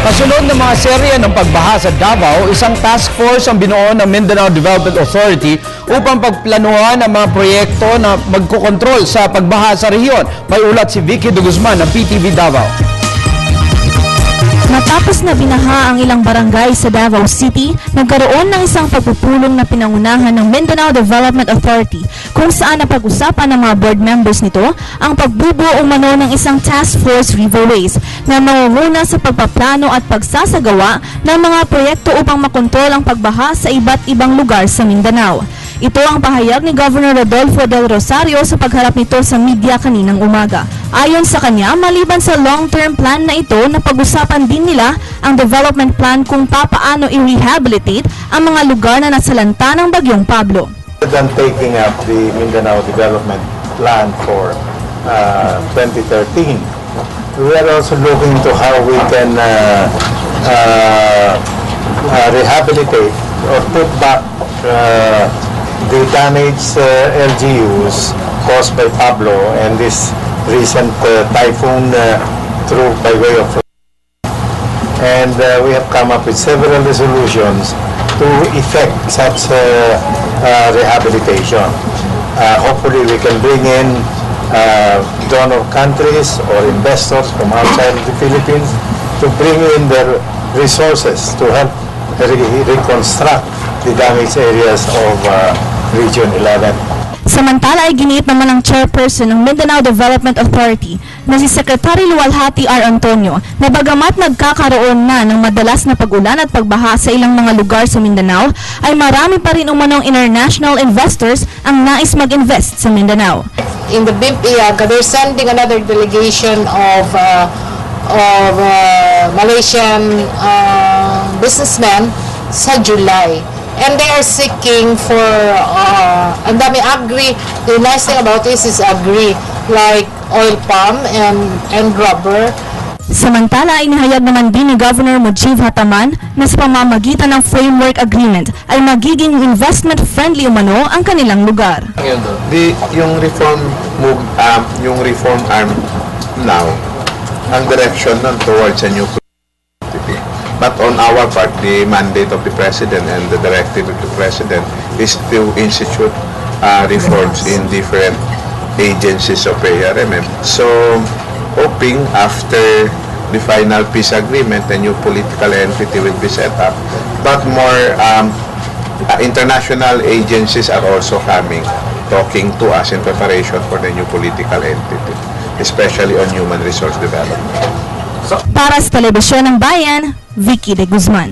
Kasunod ng mga serye ng pagbaha sa Davao, isang task force ang binuo ng Mindanao Development Authority upang pagplanuhan ang mga proyekto na magkokontrol sa pagbaha sa rehiyon. May ulat si Vicky de Guzman ng PTV Davao. Matapos na binaha ang ilang barangay sa Davao City, nagkaroon ng isang pagpupulong na pinangunahan ng Mindanao Development Authority kung saan napag-usapan ng mga board members nito ang pagbubuo umano ng isang task force riverways na mangunguna sa pagpaplano at pagsasagawa ng mga proyekto upang makontrol ang pagbaha sa iba't ibang lugar sa Mindanao. Ito ang pahayag ni Governor Rodolfo del Rosario sa pagharap nito sa media kaninang umaga. Ayon sa kanya, maliban sa long-term plan na ito, napag-usapan din nila ang development plan kung papaano i-rehabilitate ang mga lugar na nasalanta ng Bagyong Pablo. Than taking up the Mindanao Development Plan for 2013, we are also looking to how we can rehabilitate or put back the damaged LGUs caused by Pablo and this recent typhoon through by way of and we have come up with several resolutions to effect such rehabilitation. Hopefully we can bring in donor countries or investors from outside of the Philippines to bring in their resources to help reconstruct the damaged areas of Region 11. Samantala ay giniit naman ng chairperson ng Mindanao Development Authority na si Secretary Luwalhati R. Antonio na bagamat nagkakaroon na ng madalas na pag-ulan at pagbaha sa ilang mga lugar sa Mindanao, ay marami pa rin umanong international investors ang nais mag-invest sa Mindanao. In the BIMP-IAG, they're sending another delegation of Malaysian businessmen sa July. And they are seeking for, ang dami agri, the nice thing about this is agri, like oil palm and rubber. Samantala ay inihayag naman din ni Governor Mujib Hataman na sa pamamagitan ng framework agreement ay magiging investment-friendly umano ang kanilang lugar. Yung reform move, yung reform arm now, ang direction nun towards a new policy. But on our part, the mandate of the President and the directive of the President is to institute reforms in different agencies of ARMM. So, hoping after the final peace agreement, a new political entity will be set up. But more international agencies are also coming, talking to us in preparation for the new political entity, especially on human resource development. Para sa Telebisyon ng Bayan, Vicky de Guzman.